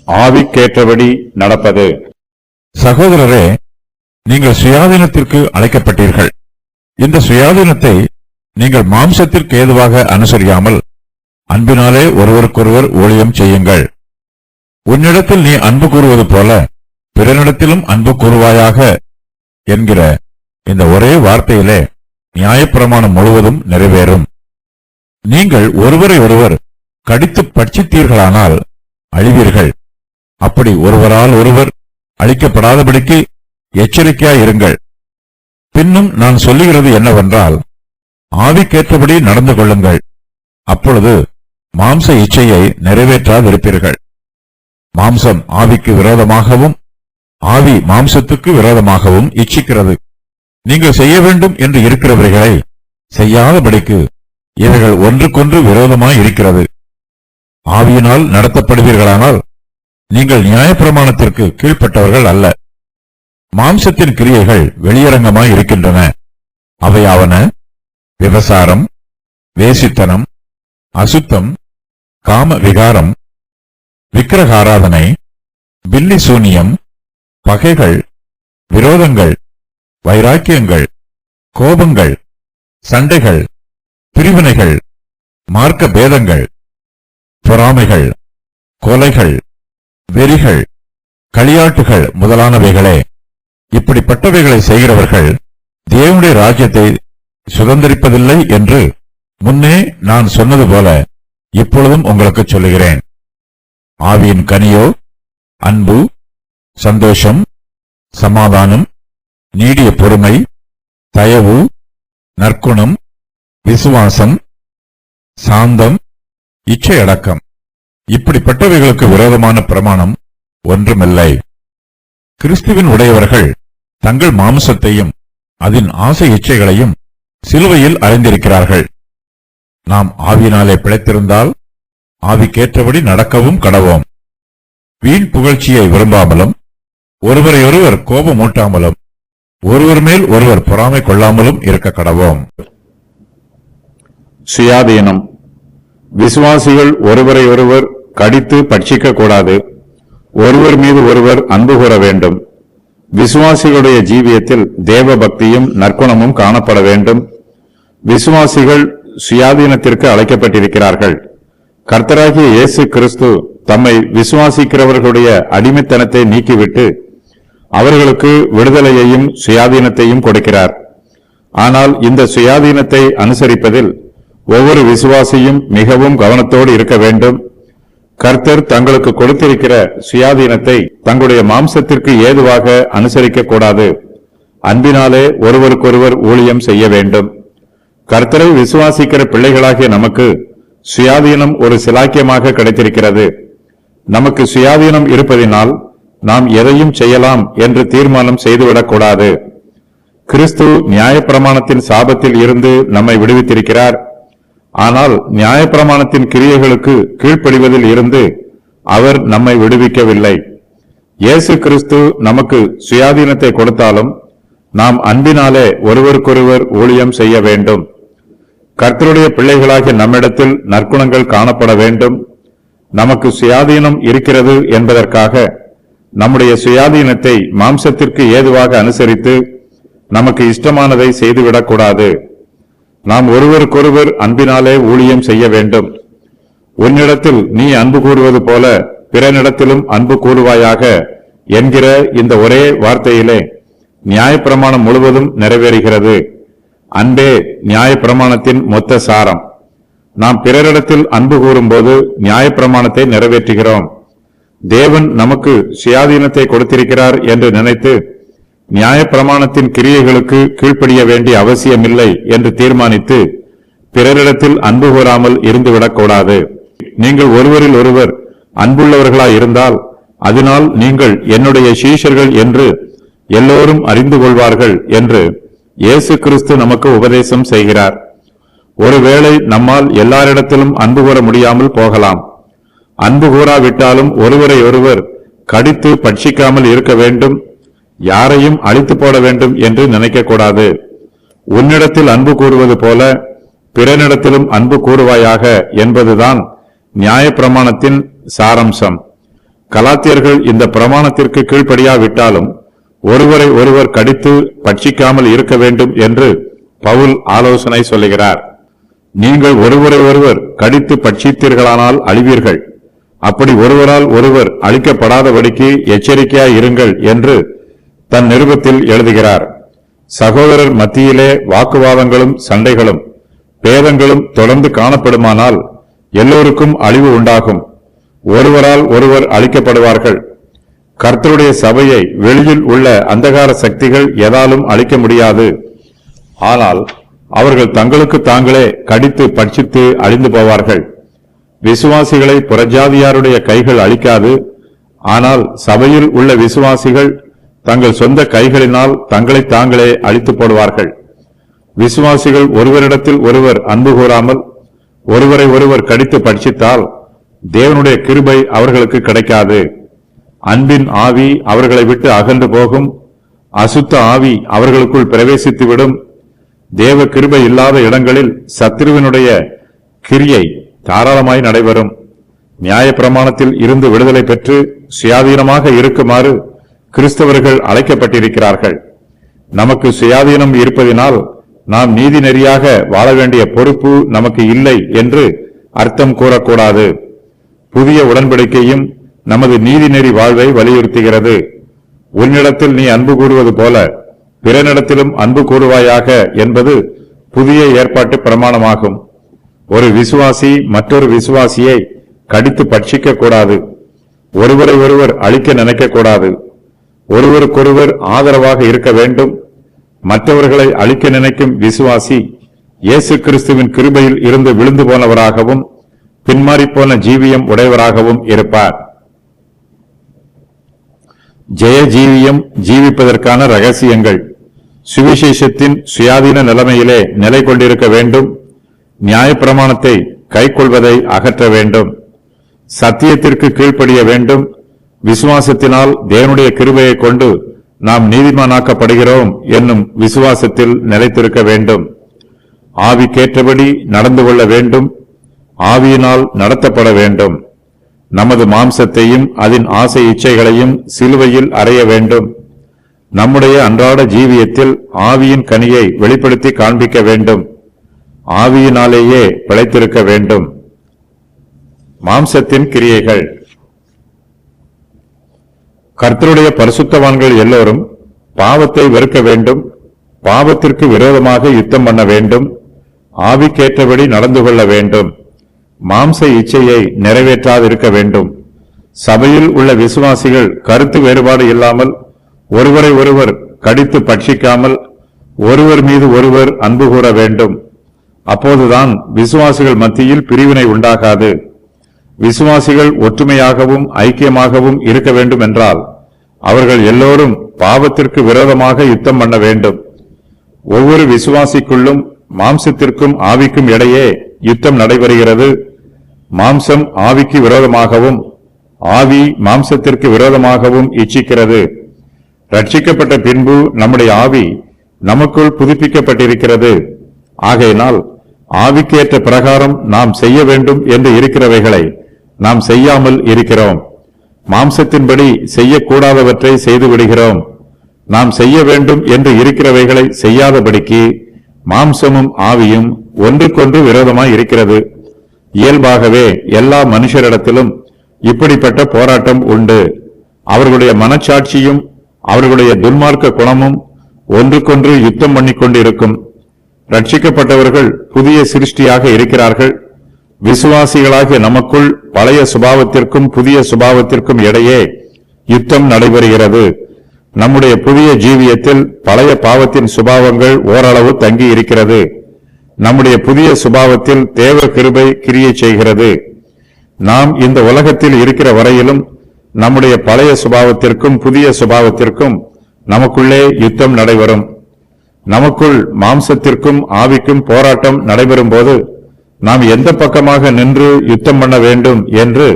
ஆவிக்கேற்றபடி நடப்பது. சகோதரரே, நீங்கள் சுயாதீனத்திற்கு அழைக்கப்பட்டீர்கள். இந்த சுயாதீனத்தை நீங்கள் மாம்சத்திற்கு ஏதுவாக அனுசரியாமல் அன்பினாலே ஒருவருக்கொருவர் ஊழியம் செய்யுங்கள். உன்னிடத்தில் நீ அன்பு கூறுவது போல பிறனிடத்திலும் அன்பு கூறுவாயாக என்கிற இந்த ஒரே வார்த்தையிலே நியாயப்பிரமாணம் முழுவதும் நிறைவேறும். நீங்கள் ஒருவரை ஒருவர் கடித்து பட்சித்தீர்களானால் அழிவீர்கள். அப்படி ஒருவரால் ஒருவர் அழிக்கப்படாதபடிக்கு எச்சரிக்கையாயிருங்கள். பின்னும் நான் சொல்லுகிறது என்னவென்றால், ஆவிக்கேற்றபடி நடந்து கொள்ளுங்கள். அப்பொழுது மாம்ச இச்சையை நிறைவேற்றாதிருப்பீர்கள். மாம்சம் ஆவிக்கு விரோதமாகவும் ஆவி மாம்சத்துக்கு விரோதமாகவும் இச்சிக்கிறது. நீங்கள் செய்ய வேண்டும் என்று இருக்கிறவர்களை செய்யாதபடிக்கு இவைகள் ஒன்றுக்கொன்று விரோதமாய் இருக்கிறது. ஆவியினால் நடத்தப்படுவீர்களானால் நீங்கள் நியாயப்பிரமாணத்திற்கு கீழ்ப்பட்டவர்கள் அல்ல. மாம்சத்தின் கிரியைகள் வெளியரங்கமாய் இருக்கின்றன. அவையாவன: விபசாரம், வேசித்தனம், அசுத்தம், காம விகாரம், விக்கிரகாராதனை, பில்லி சூனியம், பகைகள், விரோதங்கள், வைராக்கியங்கள், கோபங்கள், சண்டைகள், பிரிவினைகள், மார்க்க பேதங்கள், பொறாமைகள், கொலைகள், வெறிகள், களியாட்டுகள் முதலானவைகளே. இப்படிப்பட்டவைகளை செய்கிறவர்கள் தேவனுடைய ராஜ்யத்தை சுதந்திரிப்பதில்லை என்று முன்னே நான் சொன்னது போல இப்பொழுதும் உங்களுக்கு சொல்லுகிறேன். ஆவியின் கனியோ அன்பு, சந்தோஷம், சமாதானம், நீடிய பொறுமை, தயவு, நற்குணம், விசுவாசம், சாந்தம், இச்சையடக்கம். இப்படிப்பட்டவைகளுக்கு விரோதமான பிரமாணம் ஒன்றுமில்லை. கிறிஸ்துவின் உடையவர்கள் தங்கள் மாம்சத்தையும் அதன் ஆசை இச்சைகளையும் சிலுவையில் அறிந்திருக்கிறார்கள். நாம் ஆவியினாலே பிழைத்திருந்தால் ஆவிக்கேற்றபடி நடக்கவும் கடவோம். வீண் புகழ்ச்சியை விரும்பாமலும் ஒருவரையொருவர் கோபமூட்டாமலும் ஒருவர் மேல் ஒருவர் பொறாமை கொள்ளாமலும் இருக்க கடவோம். சுயாதீனம். விசுவாசிகள் ஒருவரை ஒருவர் கடித்து பட்சிக்க கூடாது. ஒருவர் மீது ஒருவர் அன்பு கூற வேண்டும். விசுவாசிகளுடைய ஜீவியத்தில் தேவ பக்தியும் நற்குணமும் காணப்பட வேண்டும். விசுவாசிகள் சுயாதீனத்திற்கு அழைக்கப்பட்டிருக்கிறார்கள். கர்த்தராகிய இயேசு கிறிஸ்து தம்மை விசுவாசிக்கிறவர்களுடைய அடிமைத்தனத்தை நீக்கிவிட்டு அவர்களுக்கு விடுதலையையும் சுயாதீனத்தையும் கொடுக்கிறார். ஆனால் இந்த சுயாதீனத்தை அனுசரிப்பதில் ஒவ்வொரு விசுவாசியும் மிகவும் கவனத்தோடு இருக்க வேண்டும். கர்த்தர் தங்களுக்கு கொடுத்திருக்கிற சுயாதீனத்தை தங்களுடைய மாம்சத்திற்கு ஏதுவாக அனுசரிக்க கூடாது. அன்பினாலே ஒருவருக்கொருவர் ஊழியம் செய்ய வேண்டும். கர்த்தரை விசுவாசிக்கிற பிள்ளைகளாகிய நமக்கு சுயாதீனம் ஒரு சிலாக்கியமாக கிடைத்திருக்கிறது. நமக்கு சுயாதீனம் இருப்பதினால் நாம் எதையும் செய்யலாம் என்று தீர்மானம் செய்துவிடக்கூடாது. கிறிஸ்து நியாயப்பிரமாணத்தின் சாபத்தில் இருந்து நம்மை விடுவித்திருக்கிறார். ஆனால் நியாயப்பிரமாணத்தின் கிரியைகளுக்கு கீழ்ப்படிவதில் இருந்து அவர் நம்மை விடுவிக்கவில்லை. இயேசு கிறிஸ்து நமக்கு சுயாதீனத்தை கொடுத்தாலும் நாம் அன்பினாலே ஒருவருக்கொருவர் ஊழியம் செய்ய வேண்டும். கர்த்தருடைய பிள்ளைகளாகிய நம்மிடத்தில் நற்குணங்கள் காணப்பட வேண்டும். நமக்கு சுயாதீனம் இருக்கிறது என்பதற்காக நம்முடைய சுயாதீனத்தை மாம்சத்திற்கு ஏதுவாக அனுசரித்து நமக்கு இஷ்டமானதை செய்துவிடக்கூடாது. நாம் ஒருவருக்கொருவர் அன்பினாலே ஊழியம் செய்ய வேண்டும். உன்னிடத்தில் நீ அன்பு கூறுவது போல பிறனிடத்திலும் அன்பு கூறுவாயாக என்கிற இந்த ஒரே வார்த்தையிலே நியாயப்பிரமாணம் முழுவதும் நிறைவேறுகிறது. அன்பே நியாயப்பிரமாணத்தின் மொத்த சாரம். நாம் பிறரிடத்தில் அன்பு கூறும்போது நியாயப்பிரமாணத்தை நிறைவேற்றுகிறோம். தேவன் நமக்கு சுயாதீனத்தை கொடுத்திருக்கிறார் என்று நினைத்து நியாயப்பிரமாணத்தின் கிரியைகளுக்கு கீழ்ப்படிய வேண்டிய அவசியமில்லை என்று தீர்மானித்து பிறரிடத்தில் அன்பு கூறாமல் இருந்துவிடக்கூடாது. நீங்கள் ஒருவரில் ஒருவர் அன்புள்ளவர்களாய் இருந்தால் அதனால் நீங்கள் என்னுடைய சீஷர்கள் என்று எல்லோரும் அறிந்து கொள்வார்கள் என்று இயேசு கிறிஸ்து நமக்கு உபதேசம் செய்கிறார். ஒருவேளை நம்மால் எல்லாரிடத்திலும் அன்பு கூற முடியாமல் போகலாம். அன்பு கூறாவிட்டாலும் ஒருவரை ஒருவர் கடித்து பட்சிக்காமல் இருக்க வேண்டும். யாரையும் அழித்து போட வேண்டும் என்று நினைக்கக்கூடாது. உன்னிடத்தில் அன்பு கூறுவது போல பிறனிடத்திலும் அன்பு கூறுவாயாக என்பதுதான் நியாயப்பிரமாணத்தின் சாரம்சம். கலாத்தியர்கள் இந்த பிரமாணத்திற்கு கீழ்ப்படியாவிட்டாலும் ஒருவரை ஒருவர் கடித்து பட்சிக்காமல் இருக்க வேண்டும் என்று பவுல் ஆலோசனை சொல்லுகிறார். நீங்கள் ஒருவரை ஒருவர் கடித்து பட்சித்தீர்களானால் அழிவீர்கள். அப்படி ஒருவரால் ஒருவர் அழிக்கப்படாதபடிக்கு எச்சரிக்கையாய் இருங்கள் என்று தன் நிருபத்தில் எழுதுகிறார். சகோதரர் மத்தியிலே வாக்குவாதங்களும் சண்டைகளும் பேதங்களும் தொடர்ந்து காணப்படுமானால் எல்லோருக்கும் அழிவு உண்டாகும். ஒருவரால் ஒருவர் அழிக்கப்படுவார்கள். கர்த்தருடைய சபையை வெளியில் உள்ள அந்தகார சக்திகள் எதாலும் அழிக்க முடியாது. ஆனால் அவர்கள் தங்களுக்கு தாங்களே கடித்து பட்சித்து அழிந்து போவார்கள். விசுவாசிகளை புறஜாதியாருடைய கைகள் அழிக்காது. ஆனால் சபையில் உள்ள விசுவாசிகள் தங்கள் சொந்த கைகளினால் தங்களை தாங்களே அழித்து போடுவார்கள். விசுவாசிகள் ஒருவரிடத்தில் ஒருவர் அன்பு கூறாமல் ஒருவரை ஒருவர் கடித்து பட்சித்தால் தேவனுடைய கிருபை அவர்களுக்கு கிடைக்காது. அன்பின் ஆவி அவர்களை விட்டு அகன்று போகும். அசுத்த ஆவி அவர்களுக்குள் பிரவேசித்துவிடும். தேவ கிருபை இல்லாத இடங்களில் சத்ருவினுடைய கிரியை தாராளமாய் நடைபெறும். நியாயப்பிரமாணத்தில் இருந்து விடுதலை பெற்று சுயாதீனமாக இருக்குமாறு கிறிஸ்தவர்கள் அழைக்கப்பட்டிருக்கிறார்கள். நமக்கு சுயாதீனம் இருப்பதினால் நாம் நீதி நெறியாக வாழ வேண்டிய பொறுப்பு நமக்கு இல்லை என்று அர்த்தம் கூறக்கூடாது. புதிய உடன்படிக்கையும் நமது நீதிநெறி வாழ்வை வலியுறுத்துகிறது. உன்னிடத்தில் நீ அன்பு கூறுவது போல பிறனிடத்திலும் அன்பு கூறுவாயாக என்பது புதிய ஏற்பாட்டு பிரமாணமாகும். ஒரு விசுவாசி மற்றொரு விசுவாசியை கடித்து பட்சிக்க கூடாது. ஒருவரை ஒருவர் அழிக்க நினைக்கக்கூடாது. ஒருவருக்கொருவர் ஆதரவாக இருக்க வேண்டும். மற்றவர்களை அழிக்க நினைக்கும் விசுவாசி இயேசு கிறிஸ்துவின் கிருபையில் இருந்து விழுந்து போனவராகவும் பின்மாறிப்போன ஜீவியம் உடையவராகவும் இருப்பார். ஜெய ஜீவியம் ஜீவிப்பதற்கான ரகசியங்கள். சுவிசேஷத்தின் சுயாதீன நிலைமையிலே நிலை கொண்டிருக்க வேண்டும். நியாயப்பிரமாணத்தை கைக்கொள்வதை அகற்ற வேண்டும். சத்தியத்திற்கு கீழ்ப்படிய வேண்டும். விசுவாசத்தினால் தேவனுடைய கிருபையை கொண்டு நாம் நீதிமானாக்கப்படுகிறோம் என்னும் விசுவாசத்தில் நிலைத்திருக்க வேண்டும். ஆவிக்கேற்றபடி நடந்து கொள்ள வேண்டும். ஆவியினால் நடத்தப்பட வேண்டும். நமது மாம்சத்தையும் அதன் ஆசை இச்சைகளையும் சிலுவையில் அறைய வேண்டும். நம்முடைய அன்றாட ஜீவியத்தில் ஆவியின் கனியை வெளிப்படுத்தி காண்பிக்க வேண்டும். ஆவியினாலேயே பிழைத்திருக்க வேண்டும். மாம்சத்தின் கிரியைகள். கர்த்தருடைய பரிசுத்தவான்கள் எல்லோரும் பாவத்தை வெறுக்க வேண்டும். பாவத்திற்கு விரோதமாக யுத்தம் பண்ண வேண்டும். ஆவிக்கேற்றபடி நடந்து கொள்ள வேண்டும். மாம்ச இச்சையை நிறைவேற்றாதிருக்க வேண்டும். சபையில் உள்ள விசுவாசிகள் கருத்து வேறுபாடு இல்லாமல் ஒருவரை ஒருவர் கடித்து பட்சிக்காமல் ஒருவர் மீது ஒருவர் அன்பு கூற வேண்டும். அப்போதுதான் விசுவாசிகள் மத்தியில் பிரிவினை உண்டாகாது. விசுவாசிகள் ஒற்றுமையாகவும் ஐக்கியமாகவும் இருக்க வேண்டும் என்றால் அவர்கள் எல்லோரும் பாவத்திற்கு விரோதமாக யுத்தம் பண்ண வேண்டும். ஒவ்வொரு விசுவாசிக்குள்ளும் மாம்சத்திற்கும் ஆவிக்கும் இடையே யுத்தம் நடைபெறுகிறது. மாம்சம் ஆவிக்கு விரோதமாகவும் ஆவி மாம்சத்திற்கு விரோதமாகவும் இச்சிக்கிறது. ரட்சிக்கப்பட்ட பின்பு நம்முடைய ஆவி நமக்குள் புதுப்பிக்கப்பட்டிருக்கிறது. ஆகையினால் ஆவிக்கேற்ற பிரகாரம் நாம் செய்ய வேண்டும் என்று இருக்கிறவைகளை நாம் செய்யாமல் இருக்கிறோம். மாம்சத்தின்படி செய்யக்கூடாதவற்றை செய்து விடுகிறோம். நாம் செய்ய வேண்டும் என்று இருக்கிறவைகளை செய்யாதபடிக்கு மாம்சமும் ஆவியும் ஒன்றுக்கொன்று விரோதமாய் இருக்கிறது. இயல்பாகவே எல்லா மனுஷரிடத்திலும் இப்படிப்பட்ட போராட்டம் உண்டு. அவர்களுடைய மனச்சாட்சியும் அவர்களுடைய துன்மார்க்க குணமும் ஒன்றுக்கொன்று யுத்தம் பண்ணிக்கொண்டிருக்கும். ரட்சிக்கப்பட்டவர்கள் புதிய சிருஷ்டியாக இருக்கிறார்கள். விசுவாசிகளாகிய நமக்குள் பழைய சுபாவத்திற்கும் புதிய சுபாவத்திற்கும் இடையே யுத்தம் நடைபெறுகிறது. நம்முடைய புதிய ஜீவியத்தில் பழைய பாவத்தின் சுபாவங்கள் ஓரளவு தங்கி இருக்கிறது. நம்முடைய புதிய சுபாவத்தில் தேவ கிருபை கிரியை செய்கிறது. நாம் இந்த உலகத்தில் இருக்கிற வரையிலும் நம்முடைய பழைய சுபாவத்திற்கும் புதிய சுபாவத்திற்கும் நமக்குள்ளே யுத்தம் நடைபெறும். நமக்குள் மாம்சத்திற்கும் ஆவிக்கும் போராட்டம் நடைபெறும் போது நாம் எந்த பக்கமாக நின்று யுத்தம் பண்ண வேண்டும் என்று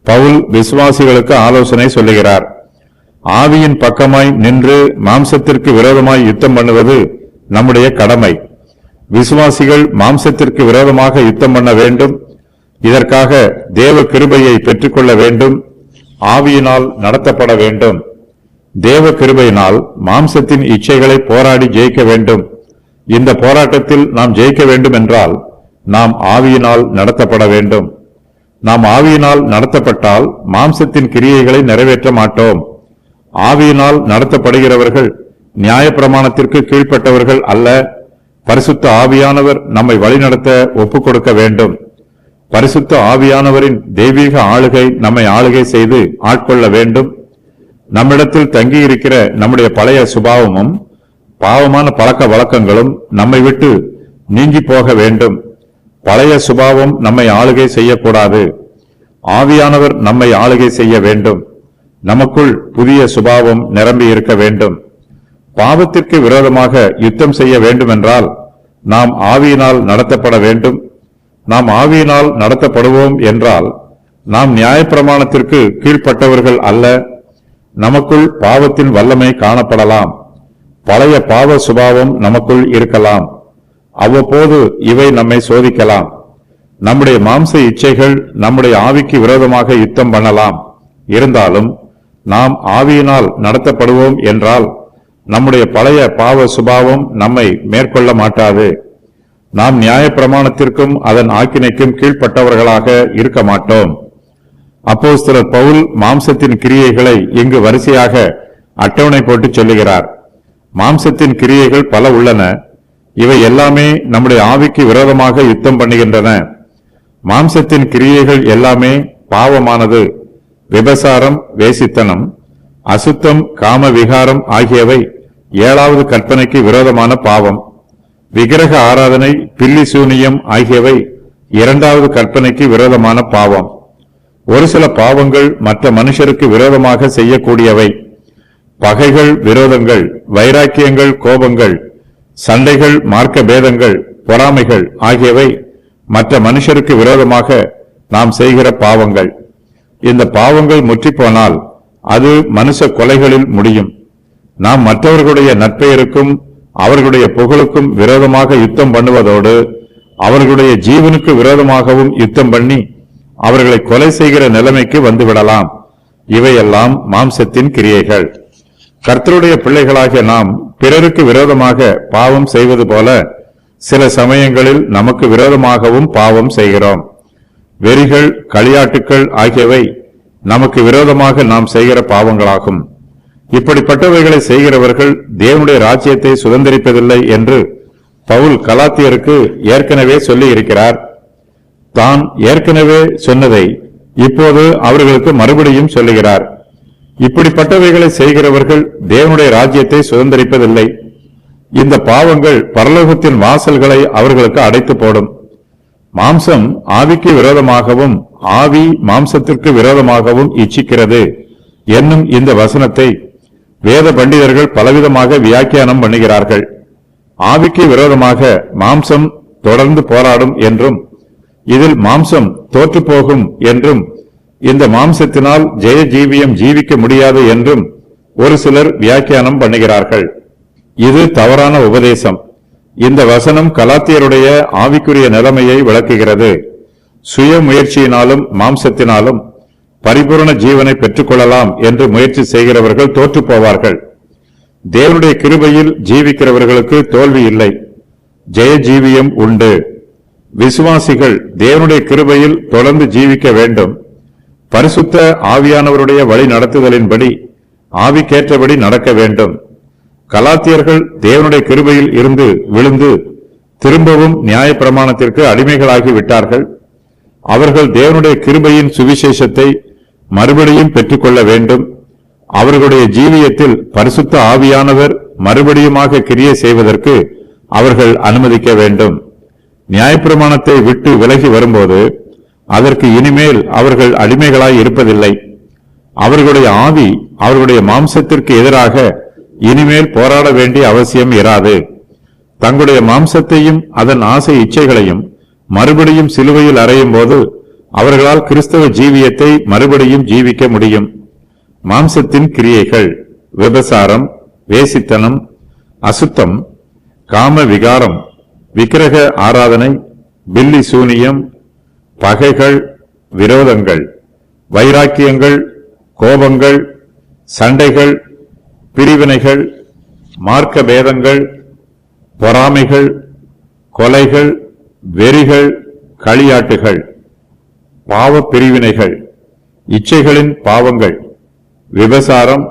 பவுல் விசுவாசிகளுக்கு ஆலோசனை சொல்லுகிறார். ஆவியின் பக்கமாய் நின்று மாம்சத்திற்கு விரோதமாய் யுத்தம் பண்ணுவது நம்முடைய கடமை. விசுவாசிகள் மாம்சத்திற்கு விரோதமாக யுத்தம் பண்ண வேண்டும். இதற்காக தேவ கிருபையை பெற்றுக்கொள்ள வேண்டும். ஆவியினால் நடத்தப்பட வேண்டும். தேவ கிருபையினால் மாம்சத்தின் இச்சைகளை போராடி ஜெயிக்க வேண்டும். இந்த போராட்டத்தில் நாம் ஜெயிக்க வேண்டும் என்றால் நாம் ஆவியினால் நடத்தப்பட வேண்டும். நாம் ஆவியினால் நடத்தப்பட்டால் மாம்சத்தின் கிரியைகளை நிறைவேற்ற மாட்டோம். ஆவியினால் நடத்தப்படுகிறவர்கள் நியாயப்பிரமாணத்திற்கு கீழ்ப்பட்டவர்கள் அல்ல. பரிசுத்த ஆவியானவர் நம்மை வழிநடத்த ஒப்புக் கொடுக்க வேண்டும். பரிசுத்த ஆவியானவரின் தெய்வீக ஆளுகை நம்மை ஆளுகை செய்து ஆட்கொள்ள வேண்டும். நம்மிடத்தில் தங்கியிருக்கிற நம்முடைய பழைய சுபாவமும் பாவமான பழக்க வழக்கங்களும் நம்மை விட்டு நீங்கி போக வேண்டும். பழைய சுபாவம் நம்மை ஆளுகை செய்யக்கூடாது. ஆவியானவர் நம்மை ஆளுகை செய்ய வேண்டும். நமக்குள் புதிய சுபாவம் நிரம்பி இருக்க வேண்டும். பாவத்திற்கு விரோதமாக யுத்தம் செய்ய வேண்டுமென்றால் நாம் ஆவியினால் நடத்தப்பட வேண்டும். நாம் ஆவியினால் நடத்தப்படுவோம் என்றால் நாம் நியாயப்பிரமாணத்திற்கு கீழ்ப்பட்டவர்கள் அல்ல. நமக்குள் பாவத்தின் வல்லமை காணப்படலாம். பழைய பாவ சுபாவம் நமக்குள் இருக்கலாம். அவ்வப்போது இவை நம்மை சோதிக்கலாம். நம்முடைய மாம்ச இச்சைகள் நம்முடைய ஆவிக்கு விரோதமாக யுத்தம் பண்ணலாம். இருந்தாலும் நாம் ஆவியினால் நடத்தப்படுவோம் என்றால் நம்முடைய பழைய பாவ சுபாவம் நம்மை மேற்கொள்ள மாட்டாது. நாம் நியாயப்பிரமாணத்திற்கும் அதன் ஆக்கினைக்கும் கீழ்ப்பட்டவர்களாக இருக்க மாட்டோம். அப்போஸ்தலர் பவுல் மாம்சத்தின் கிரியைகளை இங்கு வரிசையாக அட்டவணை போட்டு சொல்லுகிறார். மாம்சத்தின் கிரியைகள் பல உள்ளன. இவை எல்லாமே நம்முடைய ஆவிக்கு விரோதமாக யுத்தம் பண்ணுகின்றன. மாம்சத்தின் கிரியைகள் எல்லாமே பாவமானது. விபசாரம், வேசித்தனம், அசுத்தம், காம விகாரம் ஆகியவை 7வது கற்பனைக்கு விரோதமான பாவம். விக்கிரக ஆராதனை, பில்லி சூனியம் ஆகியவை 2வது கற்பனைக்கு விரோதமான பாவம். ஒரு சில பாவங்கள் மற்ற மனுஷருக்கு விரோதமாக செய்யக்கூடியவை. பகைகள், விரோதங்கள், வைராக்கியங்கள், கோபங்கள், சண்டைகள், மார்க்க பேதங்கள், பொறாமைகள் ஆகியவை மற்ற மனுஷருக்கு விரோதமாக நாம் செய்கிற பாவங்கள். இந்த பாவங்கள் முற்றிப்போனால் அது மனுஷ கொலைகளில் முடியும். நாம் மற்றவர்களுடைய நற்பெயருக்கும் அவர்களுடைய புகழுக்கும் விரோதமாக யுத்தம் பண்ணுவதோடு அவர்களுடைய ஜீவனுக்கு விரோதமாகவும் யுத்தம் பண்ணி அவர்களை கொலை செய்கிற நிலைமைக்கு வந்துவிடலாம். இவையெல்லாம் மாம்சத்தின் கிரியைகள். கர்த்தருடைய பிள்ளைகளாகிய நாம் பிறருக்கு விரோதமாக பாவம் செய்வது போல சில சமயங்களில் நமக்கு விரோதமாகவும் பாவம் செய்கிறோம். வெறிகள், களியாட்டுக்கள் ஆகியவை நமக்கு விரோதமாக நாம் செய்கிற பாவங்களாகும். இப்படிப்பட்டவைகளை செய்கிறவர்கள் தேவனுடைய ராஜ்யத்தை சுதந்திரிப்பதில்லை என்று பவுல் கலாத்தியருக்கு ஏற்கனவே சொல்லி இருக்கிறார். தான் ஏற்கனவே சொன்னதை இப்போது அவர்களுக்கு மறுபடியும் சொல்லுகிறார். இப்படிப்பட்டவைகளை செய்கிறவர்கள் தேவனுடைய ராஜ்யத்தை சுதந்திரிப்பதில்லை. இந்த பாவங்கள் பரலோகத்தின் வாசல்களை அவர்களுக்கு அடைத்து போடும். மாம்சம் ஆவிக்கு விரோதமாகவும் ஆவி மாம்சத்திற்கு விரோதமாகவும் இச்சிக்கிறது என்னும் இந்த வசனத்தை வேத பண்டிதர்கள் பலவிதமாக வியாக்கியானம் பண்ணுகிறார்கள். ஆவிக்கு விரோதமாக மாம்சம் தொடர்ந்து போராடும் என்றும் இதில் மாம்சம் தோற்று போகும் என்றும் இந்த மாம்சத்தினால் ஜெய ஜீவியம் ஜீவிக்க முடியாது என்றும் ஒரு சிலர் வியாக்கியானம் பண்ணுகிறார்கள். இது தவறான உபதேசம். இந்த வசனம் கலாத்தியருடைய ஆவிக்குரிய நிலைமையை விளக்குகிறது. சுய முயற்சியினாலும் மாம்சத்தினாலும் பரிபூரண ஜீவனை பெற்றுக்கொள்ளலாம் என்று முயற்சி செய்கிறவர்கள் தோற்று போவார்கள். தேவனுடைய கிருபையில் ஜீவிக்கிறவர்களுக்கு தோல்வி இல்லை, ஜெய ஜீவியம் உண்டு. விசுவாசிகள் தேவனுடைய கிருபையில் தொடர்ந்து ஜீவிக்க வேண்டும். பரிசுத்த ஆவியானவருடைய வழி நடத்துதலின்படி ஆவிக்கேற்றபடி நடக்க வேண்டும். கலாத்தியர்கள் தேவனுடைய கிருபையில் இருந்து விழுந்து திரும்பவும் நியாயப்பிரமாணத்திற்கு அடிமைகளாகி விட்டார்கள். அவர்கள் தேவனுடைய கிருபையின் சுவிசேஷத்தை மறுபடியும் பெற்றுக்கொள்ள வேண்டும். அவர்களுடைய ஜீவியத்தில் பரிசுத்த ஆவியானவர் மறுபடியுமாக கிரியை செய்வதற்கு அவர்கள் அனுமதிக்க வேண்டும். நியாயப்பிரமாணத்தை விட்டு விலகி வரும்போது அதற்கு இனிமேல் அவர்கள் அடிமைகளாய் இருப்பதில்லை. அவர்களுடைய ஆவி அவர்களுடைய மாம்சத்திற்கு எதிராக இனிமேல் போராட வேண்டிய அவசியம் இராது. தங்களுடைய மாம்சத்தையும் அதன் ஆசை இச்சைகளையும் மறுபடியும் சிலுவையில் அறையும் போது அவர்களால் கிறிஸ்தவ ஜீவியத்தை மறுபடியும் ஜீவிக்க முடியும். மாம்சத்தின் கிரியைகள்: விபசாரம், வேசித்தனம், அசுத்தம், காம விகாரம், விக்கிரக ஆராதனை, பில்லி சூனியம், பகைகள், விரோதங்கள், வைராக்கியங்கள், கோபங்கள், சண்டைகள், பிரிவினைகள், மார்க்க பேதங்கள், பொறாமைகள், கொலைகள், வெறிகள், களியாட்டுகள், பாவ பிரிவினைகள், இச்சைகளின் பாவங்கள், விபசாரம்,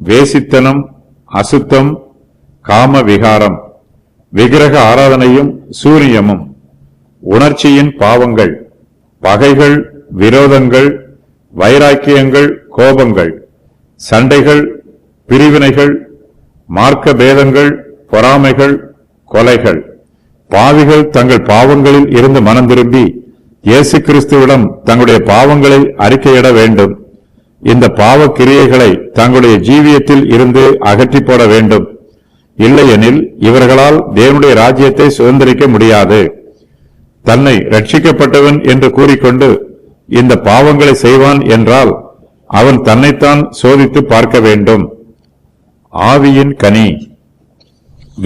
வேசித்தனம், அசுத்தம், காம விகாரம், விக்கிரக ஆராதனையும் சூரியமும், உணர்ச்சியின் பாவங்கள், பகைகள், விரோதங்கள், வைராக்கியங்கள், கோபங்கள், சண்டைகள், பிரிவினைகள், மார்க்க பேதங்கள், பொறாமைகள், கொலைகள். பாவிகள் தங்கள் பாவங்களில் இருந்து மனம் திரும்பி இயேசு கிறிஸ்துவிடம் தங்களுடைய பாவங்களை அறிக்கையிட வேண்டும். இந்த பாவ கிரியைகளை தங்களுடைய ஜீவியத்தில் இருந்து அகற்றி போட வேண்டும். இல்லையெனில் இவர்களால் தேவனுடைய ராஜ்யத்தை சுதந்திரிக்க முடியாது. தன்னை ரட்சிக்கப்பட்டவன் என்று கூறிக்கொண்டு இந்த பாவங்களை செய்வான் என்றால் அவன் தன்னைத்தான் சோதித்து பார்க்க வேண்டும். ஆவியின் கனி.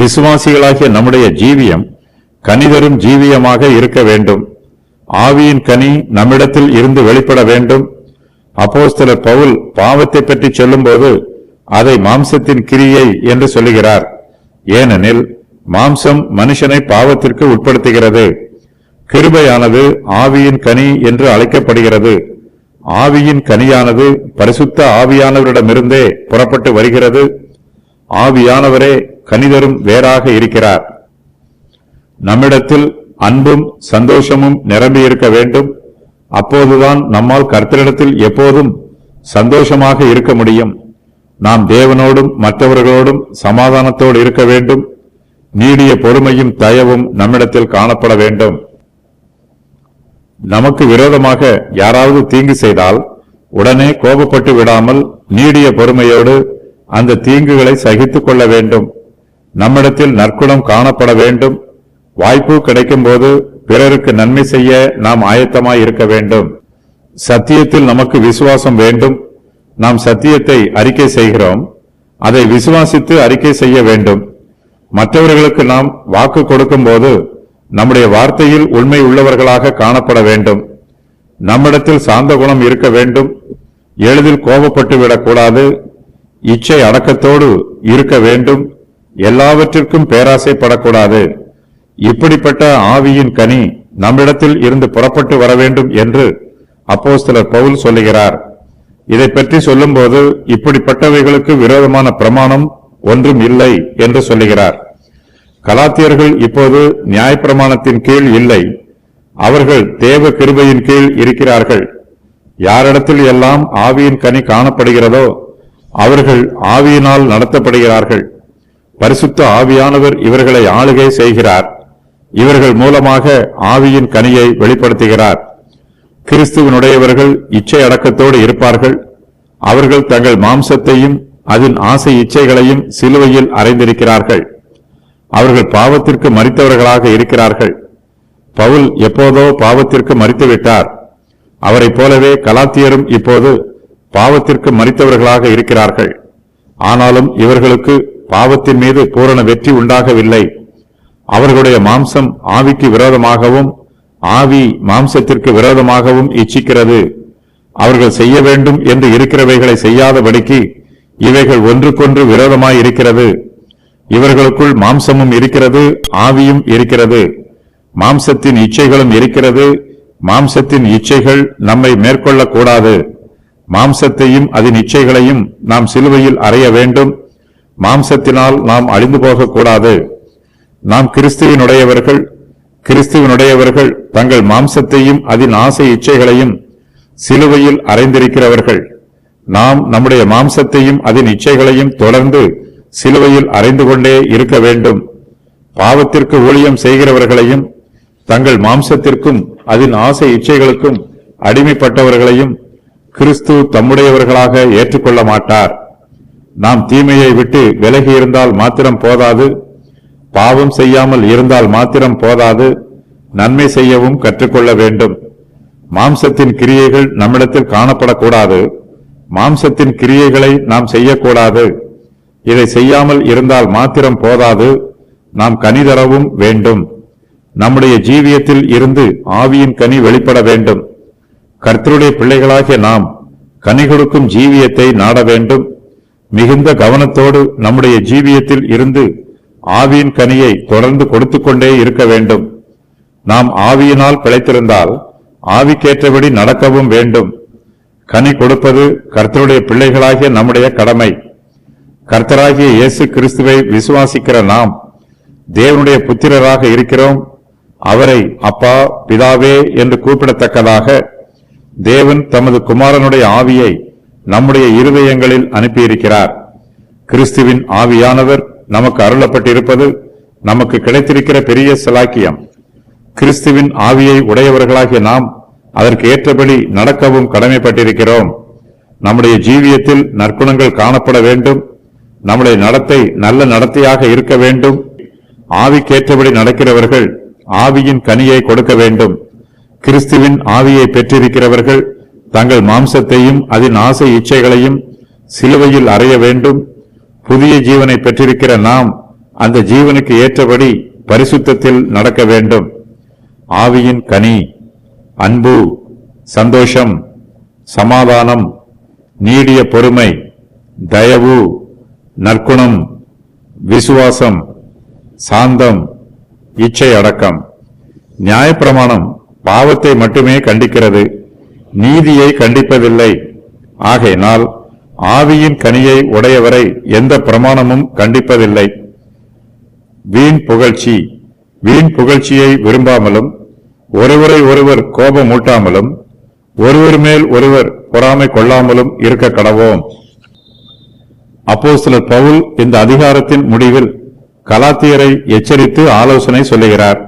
விசுவாசிகளாகிய நம்முடைய ஜீவியம் கனிதரும் ஜீவியமாக இருக்க வேண்டும். ஆவியின் கனி நம்மிடத்தில் இருந்து வெளிப்பட வேண்டும். அப்போஸ்தலர் பவுல் பாவத்தை பற்றி சொல்லும்போது அதை மாம்சத்தின் கிரியை என்று சொல்லுகிறார். ஏனெனில் மாம்சம் மனுஷனை பாவத்திற்கு உட்படுத்துகிறது. கிருபையானது ஆவியின் கனி என்று அழைக்கப்படுகிறது. ஆவியின் கனியானது பரிசுத்த ஆவியானவரிடமிருந்தே புறப்பட்டு வருகிறது. ஆவியானவரே கனிதரும் வேறாக இருக்கிறார். நம்மிடத்தில் அன்பும் சந்தோஷமும் நிரம்பி இருக்க வேண்டும். அப்போதுதான் நம்மால் கர்த்தரிடத்தில் எப்போதும் சந்தோஷமாக இருக்க முடியும். நாம் தேவனோடும் மற்றவர்களோடும் சமாதானத்தோடு இருக்க வேண்டும். நீடிய பொறுமையும் தயவும் நம்மிடத்தில் காணப்பட வேண்டும். நமக்கு விரோதமாக யாராவது தீங்கு செய்தால் உடனே கோபப்பட்டு விடாமல் நீடிய பொறுமையோடு அந்த தீங்குகளை சகித்துக் கொள்ள வேண்டும். நம்மிடத்தில் நற்குணம் காணப்பட வேண்டும். வாய்ப்பு கிடைக்கும் போது பிறருக்கு நன்மை செய்ய நாம் ஆயத்தமாய் இருக்க வேண்டும். சத்தியத்தில் நமக்கு விசுவாசம் வேண்டும். நாம் சத்தியத்தை அறிக்கை செய்கிறோம். அதை விசுவாசித்து அறிக்கை செய்ய வேண்டும். மற்றவர்களுக்கு நாம் வாக்கு கொடுக்கும் போது நம்முடைய வார்த்தையில் உண்மை உள்ளவர்களாக காணப்பட வேண்டும். நம்மிடத்தில் சாந்த குணம் இருக்க வேண்டும். எளிதில் கோபப்பட்டு விடக்கூடாது. இச்சை அடக்கத்தோடு இருக்க வேண்டும். எல்லாவற்றிற்கும் பேராசைப்படக்கூடாது. இப்படிப்பட்ட ஆவியின் கனி நம்மிடத்தில் இருந்து புறப்பட்டு வர வேண்டும் என்று அப்போஸ்தலர் பவுல் சொல்லுகிறார். இதை பற்றி சொல்லும்போது இப்படிப்பட்டவைகளுக்கு விரோதமான பிரமாணம் ஒன்றும் இல்லை என்று சொல்லுகிறார். கலாத்தியர்கள் இப்போது நியாயப்பிரமாணத்தின் கீழ் இல்லை. அவர்கள் தேவ கிருபையின் கீழ் இருக்கிறார்கள். யாரிடத்தில் எல்லாம் ஆவியின் கனி காணப்படுகிறதோ அவர்கள் ஆவியினால் நடத்தப்படுகிறார்கள். பரிசுத்த ஆவியானவர் இவர்களை ஆளுகை செய்கிறார். இவர்கள் மூலமாக ஆவியின் கனியை வெளிப்படுத்துகிறார். கிறிஸ்துவனுடையவர்கள் இச்சை அடக்கத்தோடு இருப்பார்கள். அவர்கள் தங்கள் மாம்சத்தையும் அதன் ஆசை இச்சைகளையும் சிலுவையில் அறைந்திருக்கிறார்கள். அவர்கள் பாவத்திற்கு மரித்தவர்களாக இருக்கிறார்கள். பவுல் எப்போதோ பாவத்திற்கு மரித்துவிட்டார். அவரைப் போலவே கலாத்தியரும் இப்போது பாவத்திற்கு மரித்தவர்களாக இருக்கிறார்கள். ஆனாலும் இவர்களுக்கு பாவத்தின் மீது பூரண வெற்றி உண்டாகவில்லை. அவர்களுடைய மாம்சம் ஆவிக்கு விரோதமாகவும் ஆவி மாம்சத்திற்கு விரோதமாகவும் இச்சிக்கிறது. அவர்கள் செய்ய வேண்டும் என்று இருக்கிறவைகளை செய்யாதபடிக்கு இவைகள் ஒன்றுக்கொன்று விரோதமாய் இருக்கிறது. இவர்களுக்குள் மாம்சமும் இருக்கிறது, ஆவியும் இருக்கிறது. மாம்சத்தின் இச்சைகளும் இருக்கிறது. மாம்சத்தின் இச்சைகள் நம்மை மேற்கொள்ளக்கூடாது. மாம்சத்தையும் அதன் இச்சைகளையும் நாம் சிலுவையில் அறைய வேண்டும். மாம்சத்தினால் நாம் அழிந்து போகக்கூடாது. நாம் கிறிஸ்துவினுடையவர்கள். கிறிஸ்துவனுடையவர்கள் தங்கள் மாம்சத்தையும் அதன் ஆசை இச்சைகளையும் சிலுவையில் அறைந்திருக்கிறவர்கள். நாம் நம்முடைய மாம்சத்தையும் அதன் இச்சைகளையும் தொடர்ந்து சிலுவையில் அறைந்து கொண்டே இருக்க வேண்டும். பாவத்திற்கு ஊழியம் செய்கிறவர்களையும் தங்கள் மாம்சத்திற்கும் அதன் ஆசை இச்சைகளுக்கும் அடிமைப்பட்டவர்களையும் கிறிஸ்து தம்முடையவர்களாக ஏற்றுக்கொள்ள மாட்டார். நாம் தீமையை விட்டு விலகி இருந்தால் மாத்திரம் போதாது. பாவம் செய்யாமல் இருந்தால் மாத்திரம் போதாது. நன்மை செய்யவும் கற்றுக்கொள்ள வேண்டும். மாம்சத்தின் கிரியைகள் நம்மிடத்தில் காணப்படக்கூடாது. மாம்சத்தின் கிரியைகளை நாம் செய்யக்கூடாது. இதை செய்யாமல் இருந்தால் மாத்திரம் போதாது. நாம் கனி தரவும் வேண்டும். நம்முடைய ஜீவியத்தில் இருந்து ஆவியின் கனி வெளிப்பட வேண்டும். கர்த்தருடைய பிள்ளைகளாகிய நாம் கனி கொடுக்கும் ஜீவியத்தை நாட வேண்டும். மிகுந்த கவனத்தோடு நம்முடைய ஜீவியத்தில் இருந்து ஆவியின் கனியை தொடர்ந்து கொடுத்துக்கொண்டே இருக்க வேண்டும். நாம் ஆவியினால் பிழைத்திருந்தால் ஆவிக்கேற்றபடி நடக்கவும் வேண்டும். கனி கொடுப்பது கர்த்தருடைய பிள்ளைகளாகிய நம்முடைய கடமை. கர்த்தராகிய இயேசு கிறிஸ்துவை விசுவாசிக்கிற நாம் தேவனுடைய புத்திரராக இருக்கிறோம். அவரை அப்பா, பிதாவே என்று கூப்பிடத்தக்கதாக தேவன் தமது குமாரனுடைய ஆவியை நம்முடைய இருதயங்களில் அனுப்பியிருக்கிறார். கிறிஸ்துவின் ஆவியானவர் நமக்கு அருளப்பட்டிருப்பது நமக்கு கிடைத்திருக்கிற பெரிய சிலாக்கியம். கிறிஸ்துவின் ஆவியை உடையவர்களாகிய நாம் அதற்கு ஏற்றபடி நடக்கவும் கடமைப்பட்டிருக்கிறோம். நம்முடைய ஜீவியத்தில் நற்குணங்கள் காணப்பட வேண்டும். நம்முடைய நடத்தை நல்ல நடத்தையாக இருக்க வேண்டும். ஆவிக்கேற்றபடி நடக்கிறவர்கள் ஆவியின் கனியை கொடுக்க வேண்டும். கிறிஸ்துவின் ஆவியை பெற்றிருக்கிறவர்கள் தங்கள் மாம்சத்தையும் அதன் ஆசை இச்சைகளையும் சிலுவையில் அறைய வேண்டும். புதிய ஜீவனை பெற்றிருக்கிற நாம் அந்த ஜீவனுக்கு ஏற்றபடி பரிசுத்தத்தில் நடக்க வேண்டும். ஆவியின் கனி அன்பு, சந்தோஷம், சமாதானம், நீடிய பொறுமை, தயவு, நற்குணம், விசுவாசம், சாந்தம், இச்சை அடக்கம். நியாயப்பிரமாணம் பாவத்தை மட்டுமே கண்டிக்கிறது, நீதியை கண்டிப்பதில்லை. ஆகையினால் ஆவியின் கனியை உடையவரை எந்த பிரமாணமும் கண்டிப்பதில்லை. வீண் புகழ்ச்சி. வீண் புகழ்ச்சியை விரும்பாமலும் ஒருவரை ஒருவர் கோபமூட்டாமலும் ஒருவர் மேல் ஒருவர் பொறாமை கொள்ளாமலும் இருக்க கடவோம். அப்போஸ்தலர் பவுல் இந்த அதிகாரத்தின் முடிவில் கலாத்தியரை எச்சரித்து ஆலோசனை சொல்லுகிறார்.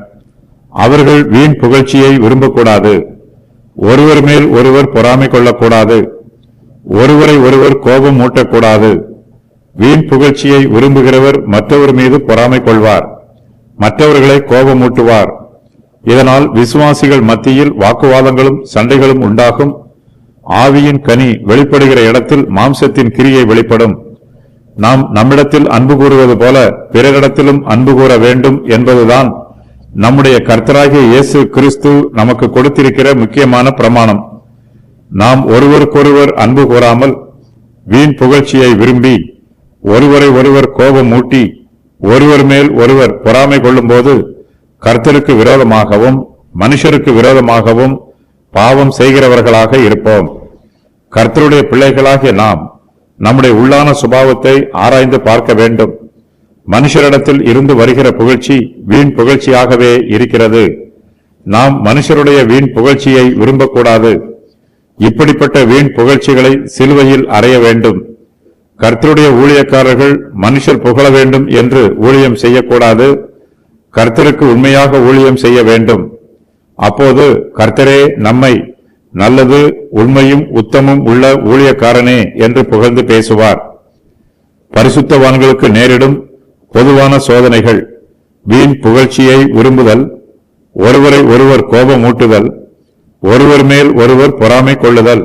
அவர்கள் வீண் புகழ்ச்சியை விரும்பக்கூடாது, ஒருவர் மேல் ஒருவர் பொறாமை கொள்ளக்கூடாது, ஒருவரை ஒருவர் கோபம் மூட்டக்கூடாது. வீண் புகழ்ச்சியை விரும்புகிறவர் மற்றவர் மீது பொறாமை கொள்வார், மற்றவர்களை கோபமூட்டுவார். இதனால் விசுவாசிகள் மத்தியில் வாக்குவாதங்களும் சண்டைகளும் உண்டாகும். ஆவியின் கனி வெளிப்படுகிற இடத்தில் மாம்சத்தின் கிரியை வெளிப்படும். நாம் நம்மிடத்தில் அன்பு கூறுவது போல பிறரிடத்திலும் அன்பு கூற வேண்டும் என்பதுதான் நம்முடைய கர்த்தராகிய இயேசு கிறிஸ்து நமக்கு கொடுத்திருக்கிற முக்கியமான பிரமாணம். நாம் ஒருவருக்கொருவர் அன்பு கூறாமல் வீண் புகழ்ச்சியை விரும்பி ஒருவரை ஒருவர் கோபம் மூட்டி ஒருவர் மேல் ஒருவர் பொறாமை கொள்ளும்போது கர்த்தருக்கு விரோதமாகவும் மனுஷருக்கு விரோதமாகவும் பாவம் செய்கிறவர்களாக இருப்போம். கர்த்தருடைய பிள்ளைகளாகிய நாம் நம்முடைய உள்ளான சுபாவத்தை ஆராய்ந்து பார்க்க வேண்டும். மனுஷரிடத்தில் இருந்து வருகிற புகழ்ச்சி வீண் புகழ்ச்சியாகவே இருக்கிறது. நாம் மனுஷருடைய வீண் புகழ்ச்சியை விரும்பக்கூடாது. இப்படிப்பட்ட வீண் புகழ்ச்சிகளை சிலுவையில் அறைய வேண்டும். கர்த்தருடைய ஊழியக்காரர்கள் மனுஷர் புகழ வேண்டும் என்று ஊழியம் செய்யக்கூடாது. கர்த்தருக்கு உண்மையாக ஊழியம் செய்ய வேண்டும். அப்போது கர்த்தரே நம்மை நல்லது, உண்மையும் உத்தமும் உள்ள ஊழியக்காரனே என்று புகழ்ந்து பேசுவார். பரிசுத்தவான்களுக்கு நேரிடும் பொதுவான சோதனைகள் வீண் புகழ்ச்சியை விரும்புதல், ஒருவரை ஒருவர் கோபமூட்டுதல், ஒருவர் மேல் ஒருவர் பொறாமை கொள்ளுதல்,